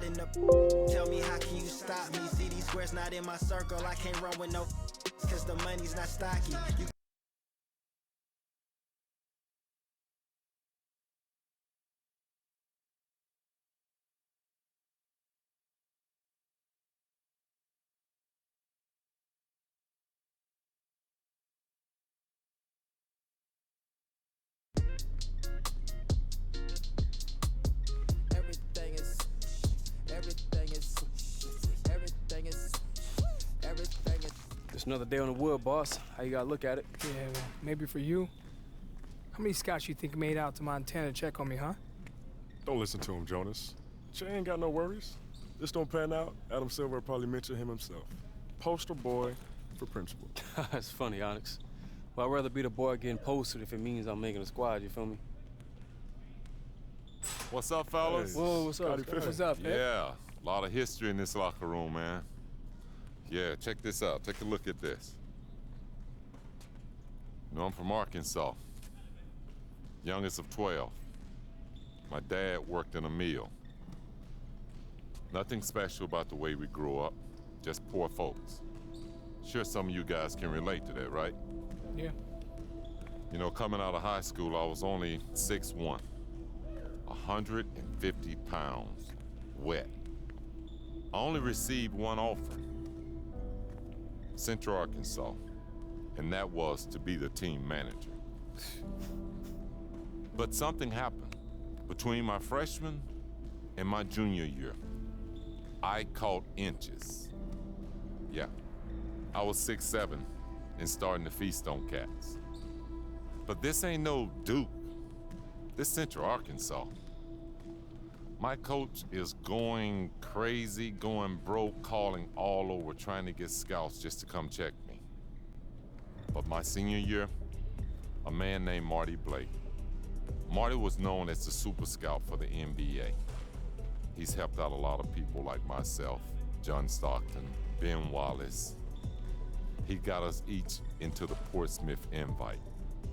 in the tell me how can you stop me? See these squares not in my circle, I can't run with no cause the money's not stocky. You Just another day on the wood, boss. How you gotta look at it? Yeah, well, maybe for you. How many scouts you think made out to Montana to check on me, huh? Don't listen to him, Jonas. Che ain't got no worries. This don't pan out, Adam Silver will probably mention him himself. Poster boy for principal. That's funny, Onyx. Well, I'd rather be the boy getting posted if it means I'm making a squad, you feel me? What's up, fellas? Hey. Whoa, what's up? Scotty Pippen. What's up, Pip? Yeah, a lot of history in this locker room, man. Yeah, check this out. Take a look at this. You know, I'm from Arkansas. Youngest of 12. My dad worked in a mill. Nothing special about the way we grew up, just poor folks. Sure some of you guys can relate to that, right? Yeah. You know, coming out of high school, I was only 6'1", 150 pounds, wet. I only received one offer, Central Arkansas, and that was to be the team manager. But something happened. Between my freshman and my junior year, I caught inches. Yeah, I was 6'7" and starting to feast on cats. But this ain't no Duke. This Central Arkansas. My coach is going crazy, going broke, calling all over, trying to get scouts just to come check me. But my senior year, a man named Marty Blake. Marty was known as the super scout for the NBA. He's helped out a lot of people like myself, John Stockton, Ben Wallace. He got us each into the Portsmouth Invite,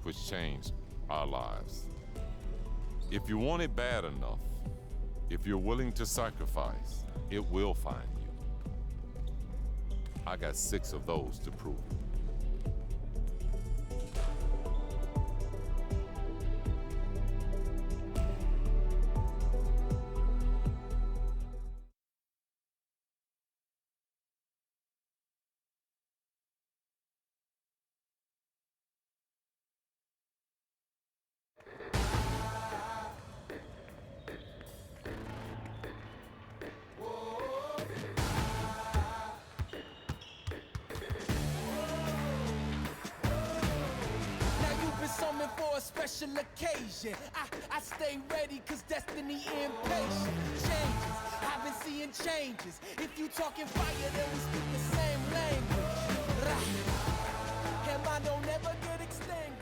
which changed our lives. If you want it bad enough, if you're willing to sacrifice, it will find you. I got 6 of those to prove it. Summoned for a special occasion. I stay ready cause destiny impatient. Changes, I've been seeing changes. If you talking fire, then we speak the same language. Rah. And mine don't ever get extinguished.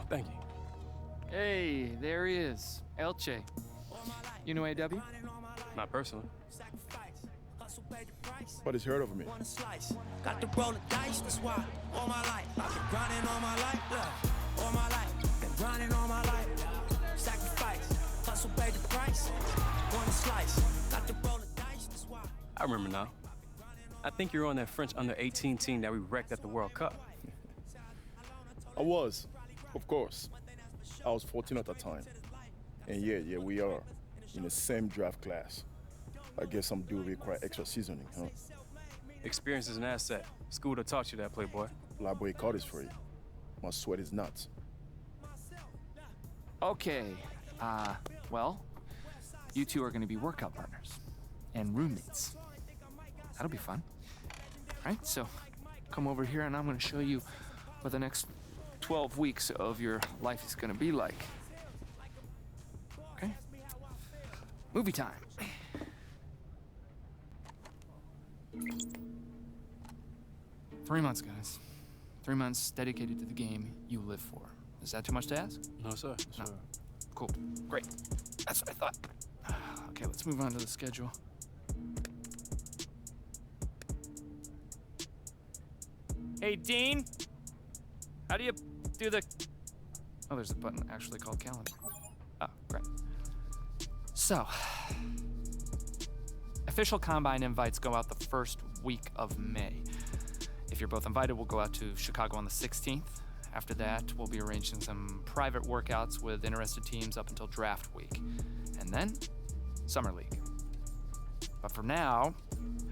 Thank you. Hey, there he is, Elche. You know AW? Not personally. But he's heard of me. Got to roll the dice, that's why all my life I've been grinding all my life, look, all my life, been grinding all my life, sacrifice, hustle pay the price, one slice, got to roll the dice, that's why. I remember now. I think you're on that French under-18 team that we wrecked at the World Cup. I was, of course. I was 14 at the time. And yeah, we are in the same draft class. I guess some do require extra seasoning, huh? Experience is an asset. School would have taught you that, playboy. Library card is free. My sweat is nuts. Okay, well, you two are gonna be workout partners and roommates. That'll be fun. Right, so come over here and I'm gonna show you what the next 12 weeks of your life is gonna be like. Okay? Movie time. 3 months, guys. 3 months dedicated to the game you live for. Is that too much to ask? No, sir. No. Cool. Great. That's what I thought. Okay, let's move on to the schedule. Hey, Dean. How do you do the... Oh, there's a button actually called calendar. Oh, great. So, official Combine invites go out the first week of May. If you're both invited, we'll go out to Chicago on the 16th. After that, we'll be arranging some private workouts with interested teams up until draft week. And then, Summer League. But for now,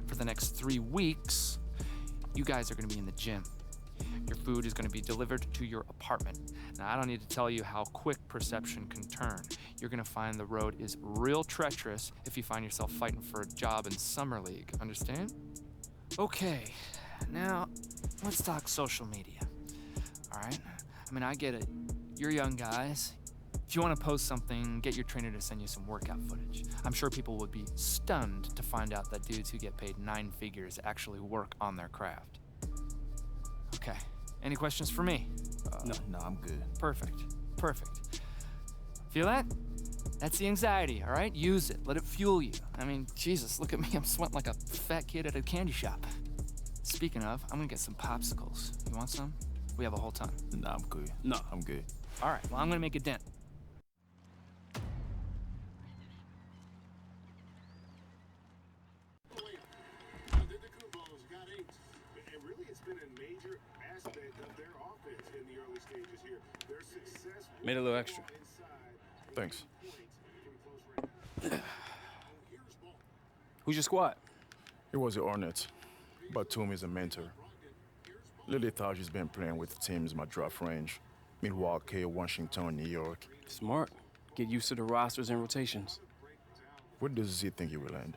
for the next 3 weeks, you guys are gonna be in the gym. Your food is gonna be delivered to your apartment. Now, I don't need to tell you how quick perception can turn. You're gonna find the road is real treacherous if you find yourself fighting for a job in Summer League, understand? Okay, now, let's talk social media. All right? I mean, I get it. You're young guys. If you want to post something, get your trainer to send you some workout footage. I'm sure people would be stunned to find out that dudes who get paid 9 figures actually work on their craft. Okay. Any questions for me? No, I'm good. Perfect. Feel that? That's the anxiety, all right? Use it. Let it fuel you. I mean, Jesus, look at me. I'm sweating like a fat kid at a candy shop. Speaking of, I'm gonna get some popsicles. You want some? We have a whole ton. No, I'm good. No. I'm good. All right, well, I'm gonna make a dent. Made a little extra. Thanks. Who's your squad? It was the Hornets, but Toom is a mentor. Lily thought she's been playing with teams in my draft range. Milwaukee, Washington, New York. Smart. Get used to the rosters and rotations. Where does Z think he will end?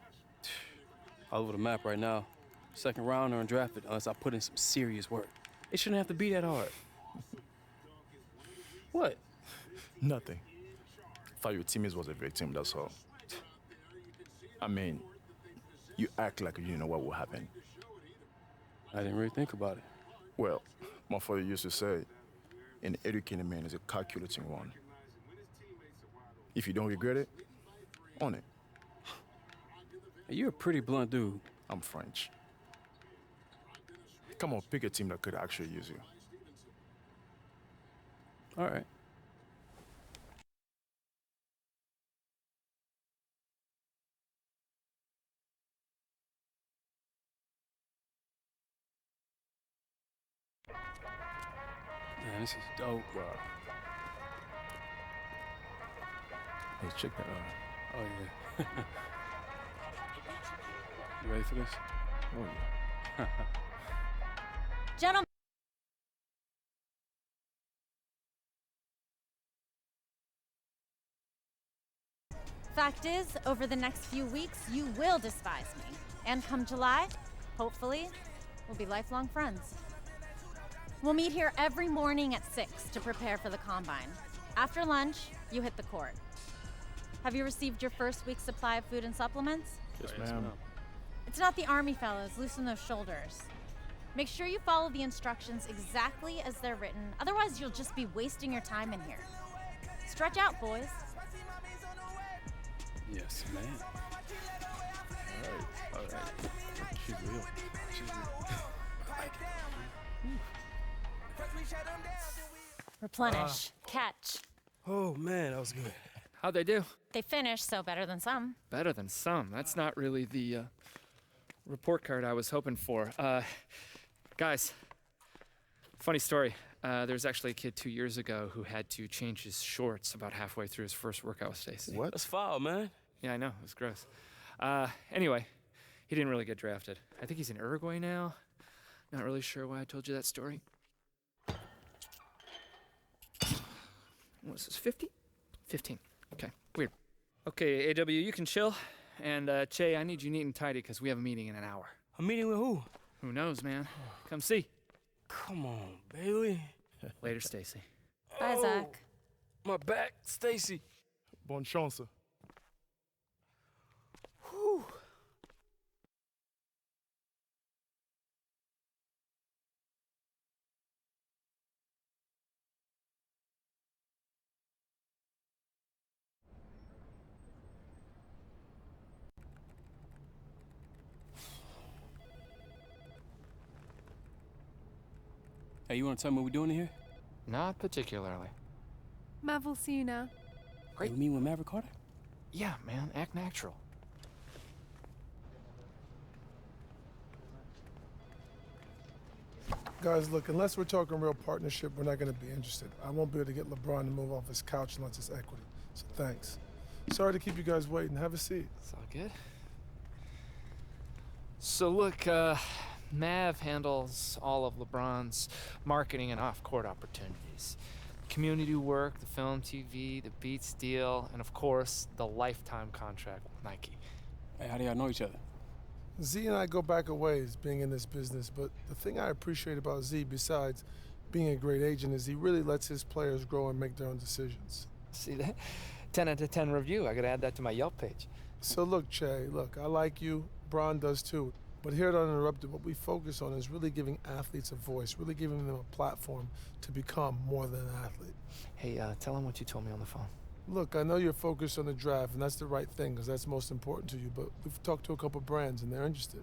All over the map right now. Second round or undrafted unless I put in some serious work. It shouldn't have to be that hard. What? Nothing. Thought your teammates was a victim, that's all. I mean, you act like you didn't know what would happen. I didn't really think about it. Well, my father used to say, an educated man is a calculating one. If you don't regret it, own it. Hey, you're a pretty blunt dude. I'm French. Come on, pick a team that could actually use you. All right. Man, this is dope. Wow. Hey, check that out. Oh, yeah. You ready for this? Oh, yeah. Gentlemen. Fact is, over the next few weeks, you will despise me. And come July, hopefully, we'll be lifelong friends. We'll meet here every morning at 6 to prepare for the Combine. After lunch, you hit the court. Have you received your first week's supply of food and supplements? Yes, ma'am. It's not the Army fellas, loosen those shoulders. Make sure you follow the instructions exactly as they're written, otherwise you'll just be wasting your time in here. Stretch out, boys. Yes, man. All right. She's real. Replenish. Catch. Oh, man, that was good. How'd they do? They finished, so better than some. Better than some. That's not really the report card I was hoping for. Guys, funny story. There's actually a kid 2 years ago who had to change his shorts about halfway through his first workout with Stacy. What? That's foul, man. Yeah, I know. It was gross. Anyway, he didn't really get drafted. I think he's in Uruguay now. Not really sure why I told you that story. What is this, 50? 15. Okay, weird. Okay, AW, you can chill. And, Che, I need you neat and tidy because we have a meeting in an hour. A meeting with who? Who knows, man? Come see. Come on, Bailey. Later, Stacy. Bye, Zach. My back, Stacy. Bonne chance. Whew. Hey, you want to tell me what we're doing in here? Not particularly. Mav will see you now. Hey, you mean with Maverick Carter? Yeah, man, act natural. Guys, look, unless we're talking real partnership, we're not going to be interested. I won't be able to get LeBron to move off his couch unless it's equity. So thanks. Sorry to keep you guys waiting. Have a seat. It's all good. So look, Mav handles all of LeBron's marketing and off-court opportunities. Community work, the film, TV, the Beats deal, and of course, the lifetime contract with Nike. Hey, how do y'all know each other? Z and I go back a ways being in this business, but the thing I appreciate about Z, besides being a great agent, is he really lets his players grow and make their own decisions. See that? 10 out of 10 review. I gotta add that to my Yelp page. So look, Che, look, I like you. Bron does too. But here at Uninterrupted, what we focus on is really giving athletes a voice, really giving them a platform to become more than an athlete. Hey, tell him what you told me on the phone. Look, I know you're focused on the draft, and that's the right thing, because that's most important to you, but we've talked to a couple brands, and they're interested.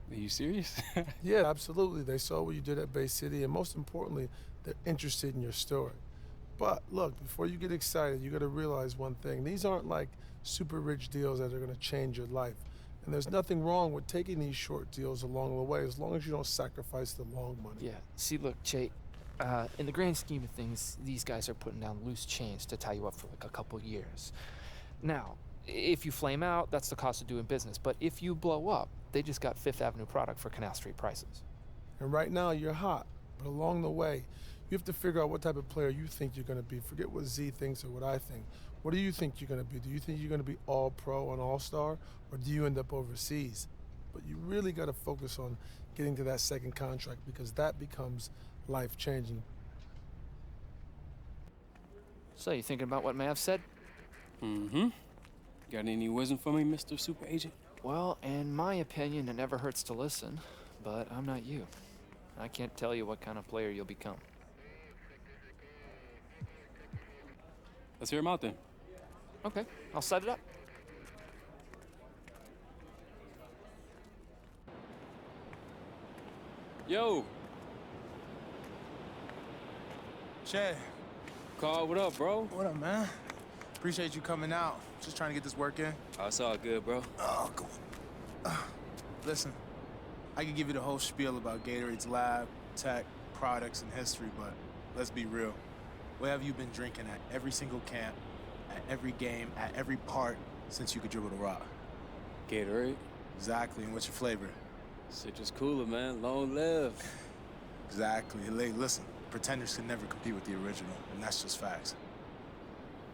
Are you serious? Yeah, absolutely. They saw what you did at Bay City, and most importantly, they're interested in your story. But look, before you get excited, you got to realize one thing. These aren't like super rich deals that are going to change your life. And there's nothing wrong with taking these short deals along the way, as long as you don't sacrifice the long money. Yeah, see, look, Che, in the grand scheme of things, these guys are putting down loose chains to tie you up for like a couple years. Now, if you flame out, that's the cost of doing business. But if you blow up, they just got Fifth Avenue product for Canal Street prices. And right now, you're hot. But along the way, you have to figure out what type of player you think you're going to be. Forget what Z thinks or what I think. What do you think you're going to be? Do you think you're going to be all-pro and all-star? Or do you end up overseas? But you really got to focus on getting to that second contract, because that becomes life-changing. So, you thinking about what Mav said? Mm-hmm. Got any wisdom for me, Mr. Super Agent? Well, in my opinion, it never hurts to listen, but I'm not you. I can't tell you what kind of player you'll become. Let's hear him out then. Okay, I'll set it up. Yo, Che, Carl, what up, bro? what up, man? Appreciate you coming out. Just trying to get this work in. Oh, it's all good, bro. Oh, cool. Listen, I could give you the whole spiel about Gatorade's lab, tech, products, and history, but let's be real. Where have you been drinking at every single camp, at every game, at every part since you could dribble the rock? Gatorade. Exactly, and what's your flavor? Citrus cooler, man. Long live. Exactly. Hey, listen, pretenders can never compete with the original, and that's just facts.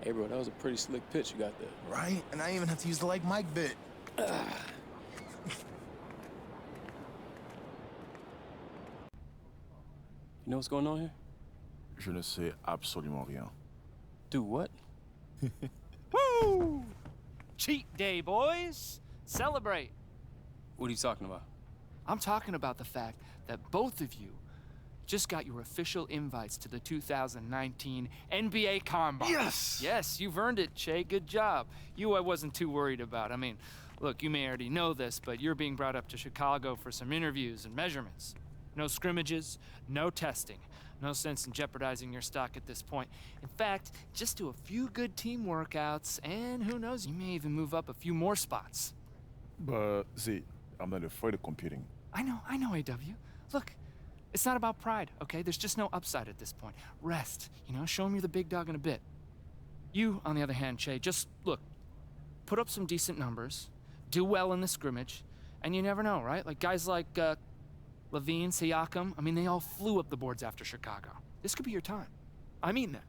Hey, bro, that was a pretty slick pitch you got there. Right? And I didn't even have to use the like Mike bit. You know what's going on here? Je ne sais absolument rien. Do what? Woo! Cheat day, boys! Celebrate! What are you talking about? I'm talking about the fact that both of you just got your official invites to the 2019 NBA Combine. Yes! Yes, you've earned it, Che. Good job. You I wasn't too worried about. I mean, look, you may already know this, but you're being brought up to Chicago for some interviews and measurements. No scrimmages, no testing. No sense in jeopardizing your stock at this point. In fact, just do a few good team workouts, and who knows, you may even move up a few more spots. But, Z, I'm not afraid of competing. I know, AW. Look, it's not about pride, okay? There's just no upside at this point. Rest, show him you're the big dog in a bit. You, on the other hand, Che, just, look, put up some decent numbers, do well in the scrimmage, and you never know, right? Like guys like, Levine, Siakam, I mean, they all flew up the boards after Chicago. This could be your time. I mean that.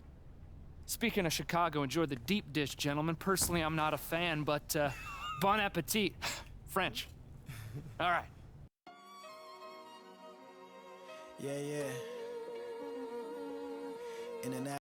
Speaking of Chicago, enjoy the deep dish, gentlemen. Personally, I'm not a fan, but bon appetit. French. All right. Yeah. In and out.